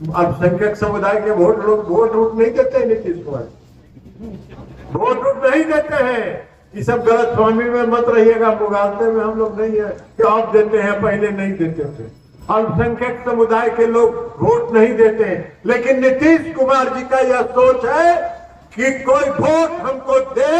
अल्पसंख्यक समुदाय के वोट रूट नहीं देते हैं नीतीश कुमार, वोट रूट नहीं देते हैं। ये सब गलत फहमी में मत रहिएगा, मुगालते में हम लोग नहीं है कि आप देते हैं, पहले नहीं देते थे। अल्पसंख्यक समुदाय के लोग वोट नहीं देते हैं, लेकिन नीतीश कुमार जी का यह सोच है कि कोई वोट हमको दे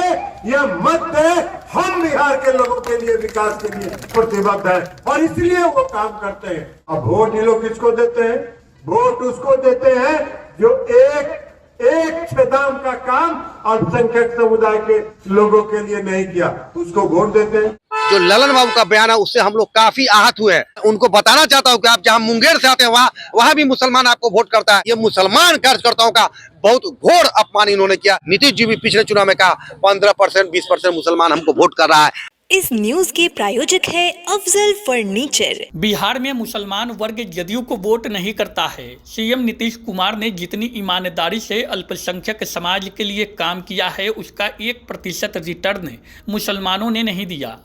या मत दे, हम बिहार के लोगों के लिए, विकास के लिए प्रतिबद्ध है और इसलिए वो काम करते हैं। अब वोट ये लोग किसको देते हैं? वोट उसको देते हैं जो एक छेदाम का काम अल्पसंख्यक समुदाय के लोगों के लिए नहीं किया, उसको वोट देते हैं। जो ललन बाबू का बयान है उससे हम लोग काफी आहत हुए हैं। उनको बताना चाहता हूं कि आप जहां मुंगेर से आते हैं वहां भी मुसलमान आपको वोट करता है। ये मुसलमान कार्यकर्ताओं का बहुत घोर अपमान इन्होंने किया। नीतीश जी भी पिछले चुनाव में कहा 15% 20% मुसलमान हमको वोट कर रहा है। इस न्यूज के प्रायोजक है अफजल फर्नीचर। बिहार में मुसलमान वर्ग जदयू को वोट नहीं करता है। सीएम नीतीश कुमार ने जितनी ईमानदारी से अल्पसंख्यक समाज के लिए काम किया है उसका 1% रिटर्न मुसलमानों ने नहीं दिया।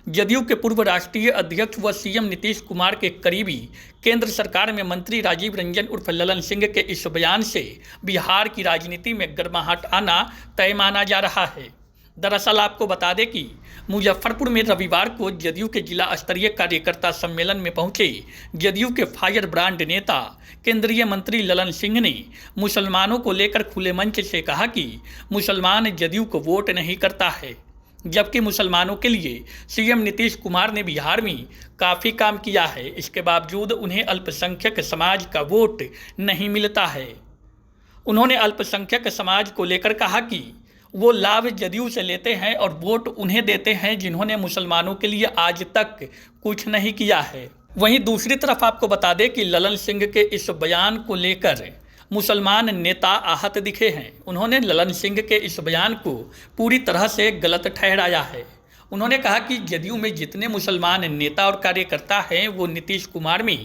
जदयू के पूर्व राष्ट्रीय अध्यक्ष व सीएम नीतीश कुमार के करीबी केंद्र सरकार में मंत्री राजीव रंजन उर्फ ललन सिंह के इस बयान से बिहार की राजनीति में गर्माहट आना तय माना जा रहा है। दरअसल आपको बता दें कि मुजफ्फरपुर में रविवार को जदयू के जिला स्तरीय कार्यकर्ता सम्मेलन में पहुंचे जदयू के फायर ब्रांड नेता केंद्रीय मंत्री ललन सिंह ने मुसलमानों को लेकर खुले मंच से कहा कि मुसलमान जदयू को वोट नहीं करता है, जबकि मुसलमानों के लिए सीएम नीतीश कुमार ने बिहार में काफ़ी काम किया है। इसके बावजूद उन्हें अल्पसंख्यक समाज का वोट नहीं मिलता है। उन्होंने अल्पसंख्यक समाज को लेकर कहा कि वो लाभ जदयू से लेते हैं और वोट उन्हें देते हैं जिन्होंने मुसलमानों के लिए आज तक कुछ नहीं किया है। वहीं दूसरी तरफ आपको बता दें कि ललन सिंह के इस बयान को लेकर मुसलमान नेता आहत दिखे हैं। उन्होंने ललन सिंह के इस बयान को पूरी तरह से गलत ठहराया है। उन्होंने कहा कि जदयू में जितने मुसलमान नेता और कार्यकर्ता हैं वो नीतीश कुमार में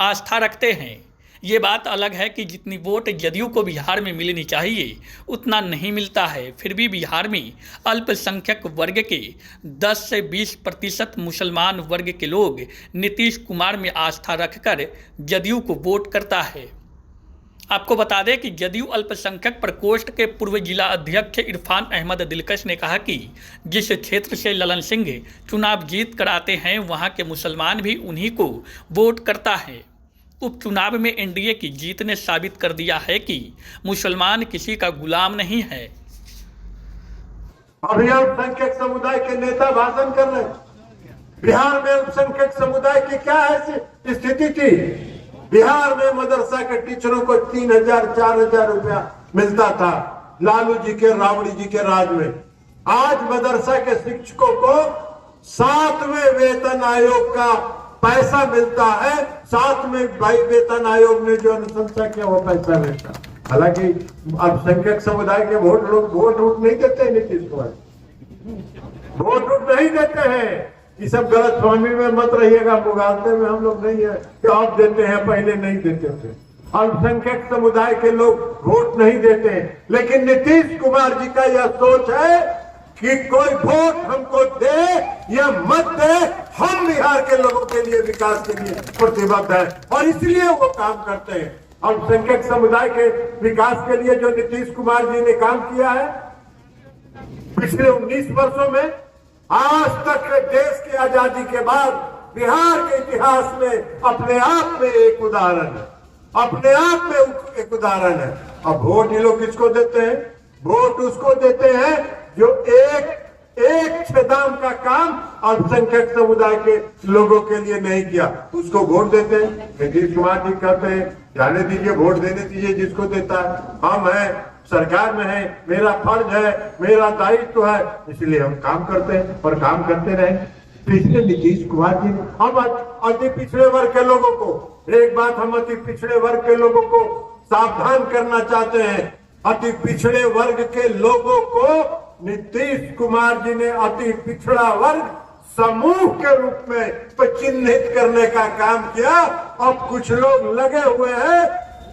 आस्था रखते हैं। ये बात अलग है कि जितनी वोट जदयू को बिहार में मिलनी चाहिए उतना नहीं मिलता है। फिर भी बिहार में अल्पसंख्यक वर्ग के 10 से 20% मुसलमान वर्ग के लोग नीतीश कुमार में आस्था रखकर जदयू को वोट करता है। आपको बता दें कि जदयू अल्पसंख्यक प्रकोष्ठ के पूर्व जिला अध्यक्ष इरफान अहमद दिलकश ने कहा कि जिस क्षेत्र से ललन सिंह चुनाव जीत कर आते हैं वहां के मुसलमान भी उन्हीं को वोट करता है। उपचुनाव में एनडीए की जीत ने साबित कर दिया है कि मुसलमान किसी का गुलाम नहीं है। अभी अल्पसंख्यक समुदाय के नेता भाषण कर रहे हैं। बिहार में अल्पसंख्यक समुदाय की क्या ऐसी स्थिति थी? बिहार में मदरसा के टीचरों को 3,000-4,000 रुपया मिलता था लालू जी के, राबड़ी जी के राज में। आज मदरसा के शिक्षकों को 7वें वेतन आयोग का पैसा मिलता है। 7वें वेतन आयोग ने जो अनुशंसा किया वो पैसा मिलता। हालांकि अल्पसंख्यक समुदाय के वोट रूट नहीं देते हैं नीतीश कुमार, वोट रूट नहीं देते हैं। ये सब गलत फहमी में मत रहिएगा, मुगालते में हम लोग नहीं है कि आप देते हैं, पहले नहीं देते थे। अल्पसंख्यक समुदाय के लोग वोट नहीं देते हैं, लेकिन नीतीश कुमार जी का यह सोच है कि कोई वोट हमको दे या मत दे, हम बिहार के लोगों के लिए, विकास के लिए प्रतिबद्ध है और इसलिए वो काम करते हैं। अल्पसंख्यक समुदाय के विकास के लिए जो नीतीश कुमार जी ने काम किया है पिछले 19 वर्षों में, आज तक देश की आजादी के बाद बिहार के इतिहास में अपने आप में एक उदाहरण है, अपने आप में एक उदाहरण है। अब वोट ये लोग किसको देते हैं? वोट उसको देते हैं जो एक छेदाम का काम अल्पसंख्यक समुदाय के लोगों के लिए नहीं किया, उसको वोट देते हैं। नीतीश कुमार जी कहते हैं जाने दीजिए, वोट देने दीजिए जिसको देता है। हम हैं, सरकार में है, मेरा फर्ज है, मेरा दायित्व है, इसलिए हम काम करते हैं और काम करते रहे। पिछले नीतीश कुमार जी ने हम अति पिछड़े वर्ग के लोगों को, एक बात हम अति पिछड़े वर्ग के लोगों को सावधान करना चाहते हैं। अति पिछड़े वर्ग के लोगों को नीतीश कुमार जी ने अति पिछड़ा वर्ग समूह के रूप में चिन्हित करने का काम किया। अब कुछ लोग लगे हुए हैं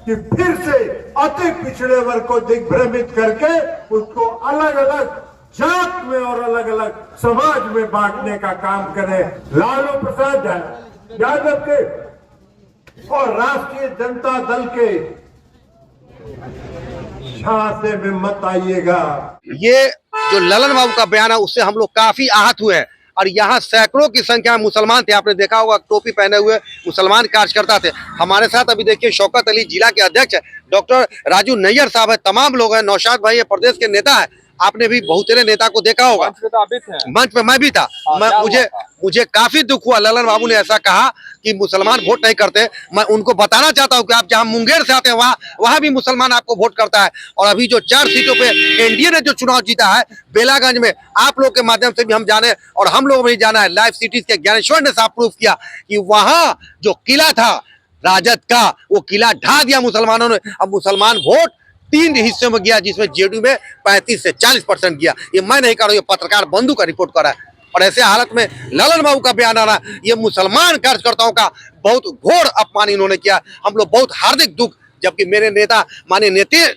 कि फिर से अति पिछड़े वर्ग को दिग्भ्रमित करके उसको अलग अलग जात में और अलग अलग समाज में बांटने का काम करें। लालू प्रसाद यादव के और राष्ट्रीय जनता दल के झांसे में मत आइएगा। ये जो ललन बाबू का बयान है उससे हम लोग काफी आहत हुए हैं और यहाँ सैकड़ों की संख्या में मुसलमान थे। आपने देखा होगा टोपी पहने हुए मुसलमान कार्यकर्ता थे। हमारे साथ अभी देखिए शौकत अली जिला के अध्यक्ष है, डॉक्टर राजू नैयर साहब है, तमाम लोग हैं, नौशाद भाई है, प्रदेश के नेता है। आपने भी बहुतेरे नेता को देखा होगा, मंच पे मैं भी था। मुझे काफी दुख हुआ। ललन बाबू ने ऐसा कहा कि मुसलमान वोट नहीं करते। मैं उनको बताना चाहता हूं कि आप जहां मुंगेर से आते हैं वहां भी मुसलमान आपको वोट करता है। और अभी जो 4 सीटों पे एनडीए ने जो चुनाव जीता है बेलागंज में, आप लोग के माध्यम से भी हम जाने और हम लोग भी जाना है। लाइव सिटीज के ज्ञानेश्वर ने साफ प्रूफ किया कि वहां जो किला था राजद का, वो किला ढा दिया मुसलमानों ने। अब मुसलमान वोट 3 हिस्सों में गया, जिसमें जेडीयू में 35 से 40% गया। ये मैं नहीं कर रहा हूँ, ये पत्रकार बंधु का रिपोर्ट कर रहा है। और ऐसे हालत में ललन बाबू का बयान आना, ये मुसलमान कार्यकर्ताओं का बहुत घोर अपमान इन्होंने किया। हम लोग बहुत हार्दिक दुख, जबकि मेरे नेता माननीय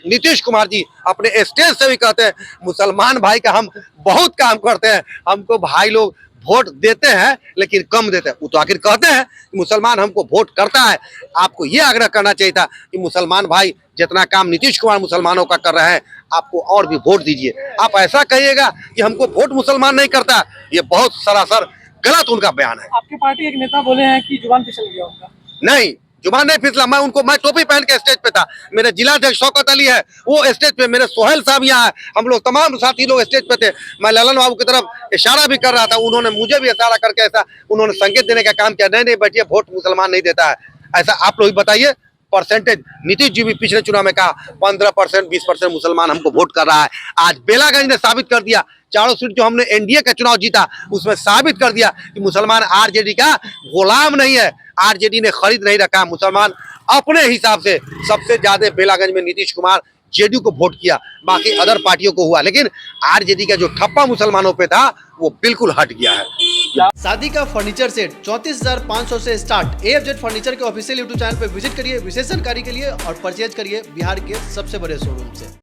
नीतीश कुमार जी अपने स्टेज से भी कहते हैं मुसलमान भाई का हम बहुत काम करते हैं, हमको भाई लोग वोट देते हैं लेकिन कम देते हैं। वो तो आखिर कहते हैं कि मुसलमान हमको वोट करता है। आपको ये आग्रह करना चाहिए था कि मुसलमान भाई जितना काम नीतीश कुमार मुसलमानों का कर रहे हैं, आपको और भी वोट दीजिए। आप ऐसा कहिएगा कि हमको वोट मुसलमान नहीं करता, ये बहुत सरासर गलत उनका बयान है। आपकी पार्टी एक नेता बोले हैं कि जुबान फिसल गया उनका। नहीं, जुबान नहीं फिसला। मैं टोपी पहन के स्टेज पे था। मेरे जिला अध्यक्ष शौकत अली है, वो स्टेज पे, मेरे सोहेल साहब यहाँ है, हम लोग तमाम साथी लोग स्टेज पे थे। मैं ललन बाबू की तरफ इशारा भी कर रहा था, उन्होंने मुझे भी इशारा करके ऐसा उन्होंने संकेत देने का काम किया, नहीं बैठिए, वोट मुसलमान नहीं देता है। ऐसा आप लोग बताइए परसेंटेज। नीतीश जी भी पिछले चुनाव में कहा 15%, 20% मुसलमान हमको वोट कर रहा है। आज बेलागंज ने साबित कर दिया, 4 सीट जो हमने एनडीए का चुनाव जीता उसमें साबित कर दिया कि मुसलमान आरजेडी का गुलाम नहीं है, आरजेडी ने खरीद नहीं रखा। मुसलमान अपने हिसाब से सबसे ज्यादा बेलागंज में नीतीश कुमार जेडीयू को वोट किया, बाकी अदर पार्टियों को हुआ, लेकिन आरजेडी का जो ठप्पा मुसलमानों पे था वो बिल्कुल हट गया है। शादी का फर्नीचर सेट 34,500 से स्टार्ट। AFZ फर्नीचर के ऑफिशियल यूट्यूब चैनल पर विजिट करिए विशेष जानकारी के लिए और परचेज करिए बिहार के सबसे बड़े शोरूम से।